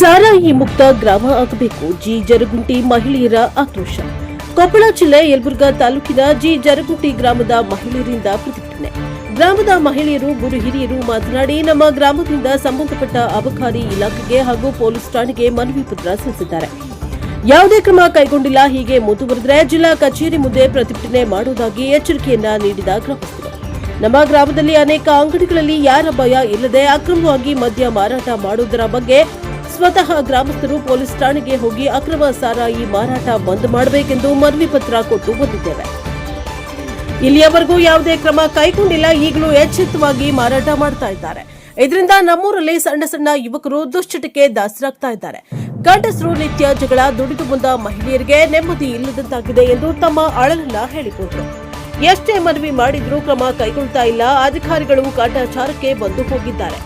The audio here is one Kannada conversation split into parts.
ಸಾರಾಯಿ ಮುಕ್ತ ಗ್ರಾಮ ಆಗಬೇಕು. ಜಿ ಜರಗುಂಟಿ ಮಹಿಳೆಯರ ಆಕ್ರೋಶ. ಕೊಪ್ಪಳ ಜಿಲ್ಲೆ ಯಲಬುರ್ಗಾ ತಾಲೂಕಿನ ಜಿ ಜರಗುಂಟಿ ಗ್ರಾಮದ ಮಹಿಳೆಯರಿಂದ ಪ್ರತಿಭಟನೆ. ಗ್ರಾಮದ ಮಹಿಳೆಯರು ಗುರು ಹಿರಿಯರು ಮಾತನಾಡಿ, ನಮ್ಮ ಗ್ರಾಮದಿಂದ ಸಂಬಂಧಪಟ್ಟ ಅಬಕಾರಿ ಇಲಾಖೆಗೆ ಹಾಗೂ ಪೊಲೀಸ್ ಠಾಣೆಗೆ ಮನವಿ ಪತ್ರ ಸಲ್ಲಿಸಿದ್ದಾರೆ. ಯಾವುದೇ ಕ್ರಮ ಕೈಗೊಂಡಿಲ್ಲ. ಹೀಗೆ ಮುಂದುವರೆದರೆ ಜಿಲ್ಲಾ ಕಚೇರಿ ಮುಂದೆ ಪ್ರತಿಭಟನೆ ಮಾಡುವುದಾಗಿ ಎಚ್ಚರಿಕೆಯನ್ನ ನೀಡಿದ ಗ್ರಾಮಸ್ಥರು. ನಮ್ಮ ಗ್ರಾಮದಲ್ಲಿ ಅನೇಕ ಅಂಗಡಿಗಳಲ್ಲಿ ಯಾರ ಭಯ ಇಲ್ಲದೆ ಅಕ್ರಮವಾಗಿ ಮದ್ಯ ಮಾರಾಟ ಮಾಡುವುದರ ಬಗ್ಗೆ ಸ್ವತಃ ಗ್ರಾಮಸ್ಥರು ಪೊಲೀಸ್ ಠಾಣೆಗೆ ಹೋಗಿ ಅಕ್ರಮ ಸಾರಾಯಿ ಮಾರಾಟ ಬಂದ್ ಮಾಡಬೇಕೆಂದು ಮನವಿ ಪತ್ರ ಕೊಟ್ಟು ಬಂದಿದ್ದೇವೆ. ಇಲ್ಲಿಯವರೆಗೂ ಯಾವುದೇ ಕ್ರಮ ಕೈಗೊಂಡಿಲ್ಲ. ಈಗಲೂ ಎಚ್ಚೆತ್ತವಾಗಿ ಮಾರಾಟ ಮಾಡ್ತಾ ಇದ್ದಾರೆ. ಇದರಿಂದ ನಮ್ಮೂರಲ್ಲಿ ಸಣ್ಣ ಸಣ್ಣ ಯುವಕರು ದುಶ್ಚಟಕ್ಕೆ ದಾಸರಾಗ್ತಾ ಇದ್ದಾರೆ. ಗಂಡಸರು ನಿತ್ಯ ಜಗಳ, ದುಡಿದು ಬಂದ ಮಹಿಳೆಯರಿಗೆ ನೆಮ್ಮದಿ ಇಲ್ಲದಂತಾಗಿದೆ ಎಂದು ತಮ್ಮ ಅಳಲನ್ನ ಹೇಳಿಕೊಂಡರು. ಎಷ್ಟೇ ಮನವಿ ಮಾಡಿದ್ರೂ ಕ್ರಮ ಕೈಗೊಳ್ತಾ ಇಲ್ಲ. ಅಧಿಕಾರಿಗಳು ಕಾಟಾಚಾರಕ್ಕೆ ಬಂದು ಹೋಗಿದ್ದಾರೆ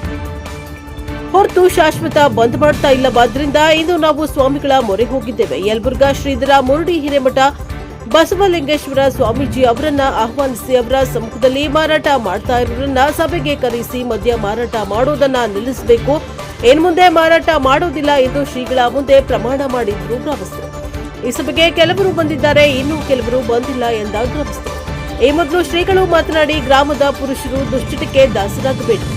ಹೊರತು ಶಾಶ್ವತ ಬಂದ್ ಮಾಡ್ತಾ ಇಲ್ಲವಾದ್ರಿಂದ ಇಂದು ನಾವು ಸ್ವಾಮಿಗಳ ಮೊರೆ ಹೋಗಿದ್ದೇವೆ. ಯಲಬುರ್ಗಾ ಶ್ರೀಧರ ಮುರುಡಿ ಹಿರೇಮಠ ಬಸವಲಿಂಗೇಶ್ವರ ಸ್ವಾಮೀಜಿ ಅವರನ್ನ ಆಹ್ವಾನಿಸಿ ಅವರ ಸಮ್ಮುಖದಲ್ಲಿ ಮಾರಾಟ ಮಾಡ್ತಾ ಇರೋರನ್ನ ಸಭೆಗೆ ಕರೆಸಿ ಮದ್ಯ ಮಾರಾಟ ಮಾಡೋದನ್ನ ನಿಲ್ಲಿಸಬೇಕು. ಇನ್ಮುಂದೆ ಮಾರಾಟ ಮಾಡೋದಿಲ್ಲ ಎಂದು ಶ್ರೀಗಳ ಮುಂದೆ ಪ್ರಮಾಣ ಮಾಡಿದ್ರು ಗ್ರಾಮಸ್ಥರು. ಈ ಸಭೆಗೆ ಕೆಲವರು ಬಂದಿದ್ದಾರೆ, ಇನ್ನೂ ಕೆಲವರು ಬಂದಿಲ್ಲ ಎಂದ ಗ್ರಾಮಸ್ಥರು. ಈ ಮೊದಲು ಶ್ರೀಗಳು ಮಾತನಾಡಿ, ಗ್ರಾಮದ ಪುರುಷರು ದುಶ್ಚಟಕ್ಕೆ ದಾಸರಾಗಬೇಡಿ,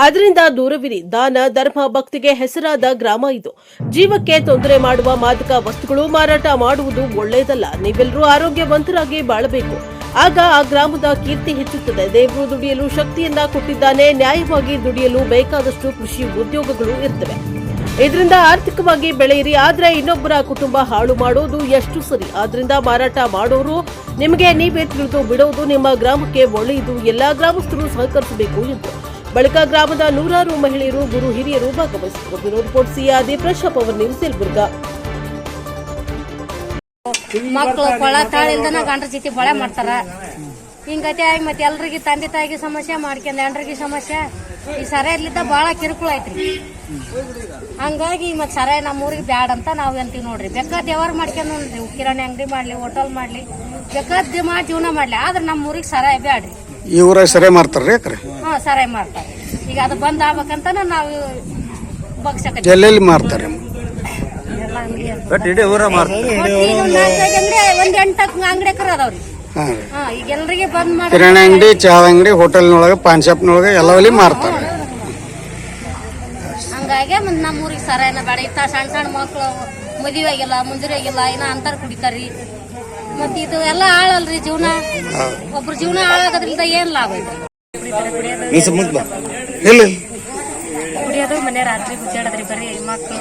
ಅದರಿಂದ ದೂರವಿರಿ. ದಾನ ಧರ್ಮ ಭಕ್ತಿಗೆ ಹೆಸರಾದ ಗ್ರಾಮ ಇದು. ಜೀವಕ್ಕೆ ತೊಂದರೆ ಮಾಡುವ ಮಾದಕ ವಸ್ತುಗಳು ಮಾರಾಟ ಮಾಡುವುದು ಒಳ್ಳೆಯದಲ್ಲ. ನೀವೆಲ್ಲರೂ ಆರೋಗ್ಯವಂತರಾಗಿ ಬಾಳಬೇಕು. ಆಗ ಆ ಗ್ರಾಮದ ಕೀರ್ತಿ ಹೆಚ್ಚುತ್ತದೆ. ದೇವರು ದುಡಿಯಲು ಶಕ್ತಿಯನ್ನ ಕೊಟ್ಟಿದ್ದಾನೆ. ನ್ಯಾಯವಾಗಿ ದುಡಿಯಲು ಬೇಕಾದಷ್ಟು ಕೃಷಿ ಉದ್ಯೋಗಗಳು ಇರ್ತವೆ. ಇದರಿಂದ ಆರ್ಥಿಕವಾಗಿ ಬೆಳೆಯಿರಿ. ಆದ್ರೆ ಇನ್ನೊಬ್ಬರ ಕುಟುಂಬ ಹಾಳು ಮಾಡೋದು ಎಷ್ಟು ಸರಿ? ಆದ್ರಿಂದ ಮಾರಾಟ ಮಾಡೋರು ನಿಮಗೆ ನೀವೇ ತಿಳಿದು ಬಿಡೋದು ನಿಮ್ಮ ಗ್ರಾಮಕ್ಕೆ ಒಳ್ಳೆಯದು. ಎಲ್ಲಾ ಗ್ರಾಮಸ್ಥರು ಸಹಕರಿಸಬೇಕು ಎಂದು ಬಳಿಕ ಗ್ರಾಮದ ನೂರಾರು ಮಹಿಳೆಯರು, ಗುರು ಹಿರಿಯರು ಭಾಗವಹಿಸಿದರು. ಬ್ಯೂರೋ ರಿಪೋರ್ಟ್ ಸಿಆದಿ ಪ್ರಶಾಪ್ ಅವರ್ ನ್ಯೂಸ್ ಯಲಬುರ್ಗಾ. ಮಕ್ಕಳು ಕೊಳ ತಾಳಿಲ್ದನ ಗಂಡ್ರ ಜೊತೆ ಬಳೆ ಮಾಡ್ತಾರ. ಹಿಂಗತೆ ಮತ್ತೆ ಎಲ್ರಿಗೆ ತಂದೆ ತಾಯಿಗೆ ಸಮಸ್ಯೆ ಮಾಡ್ಕೊಂಡ್ ಹೆಂಡ್ರಿಗೆ ಸಮಸ್ಯೆ. ಈ ಸರಿಯಲ್ಲಿದ್ದ ಬಾಳ ಕಿರುಕುಳ ಐತ್ರಿ. ಹಂಗಾಗಿ ಮತ್ ಸರಾಯಿ ನಮ್ಮ ಊರಿಗೆ ಬ್ಯಾಡ ಅಂತ ನಾವ್ ಅಂತೀವಿ ನೋಡ್ರಿ. ಬೇಕಾದ ವ್ಯವಹಾರ ಮಾಡ್ಕೊಂಡ್ ನೋಡ್ರಿ, ಕಿರಾಣಿ ಅಂಗಡಿ ಮಾಡ್ಲಿ, ಹೋಟೆಲ್ ಮಾಡ್ಲಿ, ಬೇಕಾದ ಮಾಡಿ ಜೀವನ ಮಾಡ್ಲಿ. ಆದ್ರೆ ನಮ್ಮ ಊರಿಗೆ ಸರಾಯಿ ಬ್ಯಾಡ್ರಿ. ಈ ಊರಾಗ ಸರಾಯಿ ಮಾಡ್ತಾರ್ರಿ? ಹಾ, ಸರಾಯಿ ಮಾಡ್ತಾರೆ. ಈಗ ಅದು ಬಂದ್ ಆಗ್ಬೇಕಂತ ನಾವು ಬಗ್ಸಕ ಎಲ್ಲೆಲ್ಲಿ ಮಾಡ್ತಾರೆ? ಒಂದ್ 8 ಅಂಗಡಿ ಅದಾವ್ರಿ. ಈಗ ಎಲ್ರಿಗೆ ಬಂದ್ ಮಾಡಿ ಕಿರಾಣಿ ಅಂಗಡಿ, ಚಹಾ ಅಂಗಡಿ, ಹೋಟೆಲ್ನೊಳಗ, ಪಾನ್ ಶಾಪ್ನೊಳಗ ಎಲ್ಲವಲ್ಲಿ ಮಾರ್ತಾರೆ. ಹಂಗಾಗಿ ನಮ್ಮ ಊರಿಗೆ ಸರಾಯಿನ ಬೇಡ. ಇತ್ತ ಸಣ್ಣ ಸಣ್ಣ ಮಕ್ಳು ಮದುವೆ ಆಗಿಲ್ಲ, ಮುಂಜಾನೆ ಆಗಿಲ್ಲ, ಇನ್ನ ಅಂತಾರ ಕುಡಿತಾರ್ರಿ. ಮತ್ ಇದು ಎಲ್ಲ ಹಾಳಲ್ರಿ ಜೀವನ. ಒಬ್ರು ಜೀವನ ಹಾಳಾಗೋದ್ರಿಂದ ಏನ್ ಲಾಭ ಐತ್ರಿ? ಕುಡಿಯೋದು ಮನೆ ರಾತ್ರಿ ಗುಡ್ಡಾಡದ್ರಿ. ಬರೀ ಮಕ್ಳು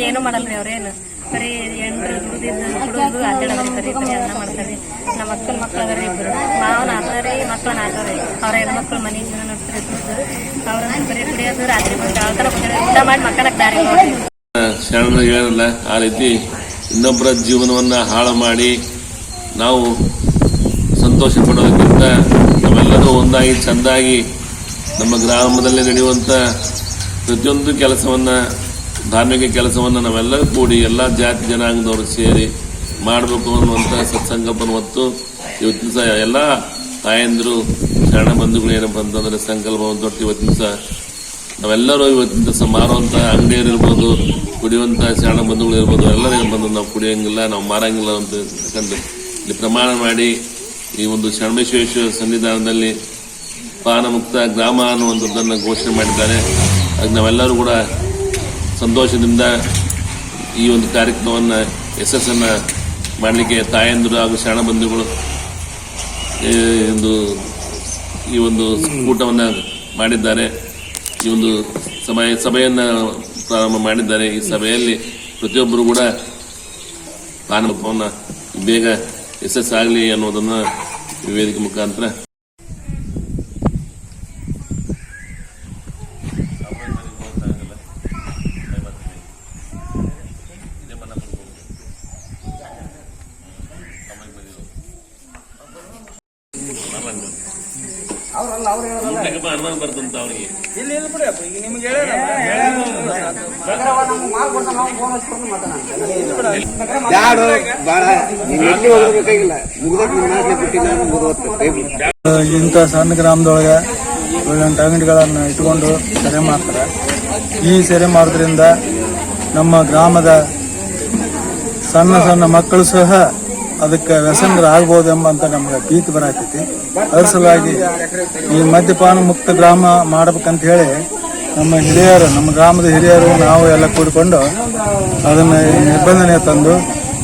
ಏನು ಮಾಡಲ್ರಿ. ಅವ್ರೇನು ಬರೀ ಎಂಟ್ರು ದುಡಿದು ಅಡ್ಡಾಡದ್ರಿ. ಬರೀ ಅನ್ನ ಮಾಡ್ತಾರ್ರಿ. ನಮ್ಮ ಮಕ್ಳು ಅದರಿ, ಇಬ್ರು ಮಾವನ ಆಡ್ತಾರ್ರಿ, ಮಕ್ಳನ್ನ ಆಡ್ತಾರ್ರಿ. ಅವ್ರ ಹೆಣ್ಮಕ್ಳು ಮನೆ ಜೀವನ ನೋಡ್ತಾರೆ. ಅವ್ರನ್ನ ಬರೀ ಕುಡಿಯೋದು ರಾತ್ರಿ ಆಳ್ತಾರ ಊಟ ಮಾಡಿ ಮಕ್ಕಳಕ್ಕೆ ದಾರಿ ನೋಡಿ. ಶರಣರು ಹೇಳಲ್ಲ ಆ ರೀತಿ ಇನ್ನೊಬ್ಬರ ಜೀವನವನ್ನ ಹಾಳು ಮಾಡಿ ನಾವು ಸಂತೋಷ ಪಡೋದಕ್ಕಿಂತ ನಾವೆಲ್ಲರೂ ಒಂದಾಗಿ ಚೆಂದಾಗಿ ನಮ್ಮ ಗ್ರಾಮದಲ್ಲಿ ನಡೆಯುವಂಥ ಪ್ರತಿಯೊಂದು ಕೆಲಸವನ್ನ, ಧಾರ್ಮಿಕ ಕೆಲಸವನ್ನು ನಾವೆಲ್ಲರೂ ಕೂಡಿ ಎಲ್ಲ ಜಾತಿ ಜನಾಂಗದವರು ಸೇರಿ ಮಾಡಬೇಕು ಅನ್ನುವಂಥ ಸತ್ಸಂಕಲ್ಪನ ಹೊತ್ತು ಇವತ್ತಿನ ಸಹ ಎಲ್ಲ ತಾಯಂದಿರು ಶರಣ ಬಂಧುಗಳು ಏನಪ್ಪ ಅಂತಂದ್ರೆ ಸಂಕಲ್ಪ ದೊಡ್ಡ ಇವತ್ತಿನ ಸಹ ನಾವೆಲ್ಲರೂ ಇವತ್ತಿನ ದಿವಸ ಮಾರುವಂಥ ಅಂಗಡಿಯರು ಇರ್ಬೋದು, ಕುಡಿಯುವಂಥ ಶರಣ ಬಂಧುಗಳು ಇರ್ಬೋದು, ಎಲ್ಲರೂ ಏನು ಬಂದು ನಾವು ಕುಡಿಯೋಂಗಿಲ್ಲ, ನಾವು ಮಾರಂಗಿಲ್ಲ ಅಂತ ಯಾಕಂದ್ರೆ ಇಲ್ಲಿ ಪ್ರಮಾಣ ಮಾಡಿ ಈ ಒಂದು ಶರಣಬಸವೇಶ್ವರ ಸನ್ನಿಧಾನದಲ್ಲಿ ಪಾನ ಮುಕ್ತ ಗ್ರಾಮ ಅನ್ನುವಂಥದ್ದನ್ನು ಘೋಷಣೆ ಮಾಡಿದ್ದಾರೆ. ಅದು ನಾವೆಲ್ಲರೂ ಕೂಡ ಸಂತೋಷದಿಂದ ಈ ಒಂದು ಕಾರ್ಯಕ್ರಮವನ್ನು ಯಶಸ್ಸನ್ನು ಮಾಡಲಿಕ್ಕೆ ತಾಯಂದಿರು ಹಾಗೂ ಶರಣ ಬಂಧುಗಳು ಈ ಒಂದು ಕೂಟವನ್ನು ಮಾಡಿದ್ದಾರೆ. ಈ ಒಂದು ಸಭೆಯನ್ನು ಪ್ರಾರಂಭ ಮಾಡಿದ್ದಾರೆ. ಈ ಸಭೆಯಲ್ಲಿ ಪ್ರತಿಯೊಬ್ಬರು ಕೂಡ ಪಾನಮುಕ್ತವನ್ನು ಬೇಗ ಯಶಸ್ಸಾಗಲಿ ಅನ್ನೋದನ್ನು ಈ ವೇದಿಕೆ ಮುಖಾಂತರ ಬರ್ತಂತ ಅವರಿಗೆ ಇಂಥ ಸಣ್ಣ ಗ್ರಾಮದೊಳಗೆ 7-8 ಅಂಗಡಿಗಳನ್ನು ಇಟ್ಕೊಂಡು ಸರಿ ಮಾಡ್ತಾರೆ. ಈ ಸೆರೆ ಮಾಡೋದ್ರಿಂದ ನಮ್ಮ ಗ್ರಾಮದ ಸಣ್ಣ ಸಣ್ಣ ಮಕ್ಕಳು ಸಹ ಅದಕ್ಕೆ ವ್ಯಸನರಾಗ್ಬೋದೆಂಬಂತ ನಮ್ಗೆ ಭೀತಿ ಬರಾಕೈತಿ. ಅದ್ರ ಸಲುವಾಗಿ ಈ ಮದ್ಯಪಾನ ಮುಕ್ತ ಗ್ರಾಮ ಮಾಡ್ಬೇಕಂತ ಹೇಳಿ ನಮ್ಮ ಹಿರಿಯರು, ನಮ್ಮ ಗ್ರಾಮದ ಹಿರಿಯರು ನಾವು ಎಲ್ಲ ಕೂಡಿಕೊಂಡು ಅದನ್ನ ನಿಬಂಧನೆ ತಂದು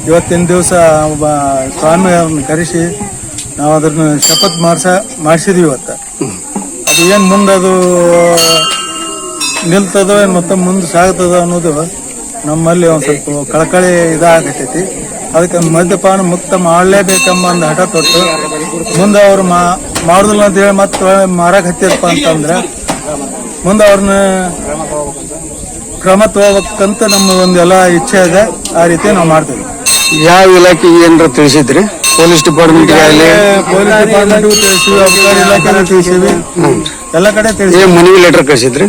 ಇವತ್ತಿನ ದಿವಸ ಒಬ್ಬ ಸ್ವಾಮಿಯವ್ರನ್ನ ಕರೆಸಿ ನಾವು ಅದನ್ನ ಶಪಥ ಮಾಡಿಸಿದ್ವಿ. ಇವತ್ತು ಅದು ಏನು ಮುಂದೆ ಅದು ನಿಲ್ತದೋ ಏನು ಮತ್ತೆ ಮುಂದೆ ಸಾಗ್ತದೋ ಅನ್ನೋದು ನಮ್ಮಲ್ಲಿ ಒಂದು ಸ್ವಲ್ಪ ಕಳಕಳಿ ಇದಾಗತೈತಿ. ಅದಕ್ಕೆ ಮದ್ಯಪಾನ ಮುಕ್ತ ಮಾಡಲೇಬೇಕೆಂಬ ಒಂದು ಹಠ ತೊಟ್ಟು ಮುಂದೆ ಅವ್ರು ಮಾಡುದಿಲ್ಲ ಅಂತ ಹೇಳಿ ಮತ್ತೆ ಮಾರಕ್ಕೆ ಹತ್ತಿರಪ್ಪ ಅಂತಂದ್ರೆ ಮುಂದೆ ಅವ್ರನ್ನ ಕ್ರಮ ತಗೋಬೇಕಂತ ನಮ್ಮ ಒಂದೆಲ್ಲ ಇಚ್ಛೆ ಇದೆ. ಆ ರೀತಿ ನಾವು ಮಾಡ್ತೀವಿ. ಯಾವ ಇಲಾಖೆಗೆ ಏನಾರ ತಿಳಿಸಿದ್ರಿ? ಪೊಲೀಸ್ ಡಿಪಾರ್ಟ್ಮೆಂಟ್ ಪೊಲೀಸ್ ಡಿಪಾರ್ಟ್ಮೆಂಟ್ಗೂ ತಿಳಿಸಿವಿ, ಅಬಕಾರಿ ಇಲಾಖೆಗೂ ತಿಳಿಸಿವಿ, ಎಲ್ಲ ಕಡೆ ತಿಳಿಸಿ ಮನವಿ ಲೆಟರ್ ಕಳಿಸಿದ್ರಿ?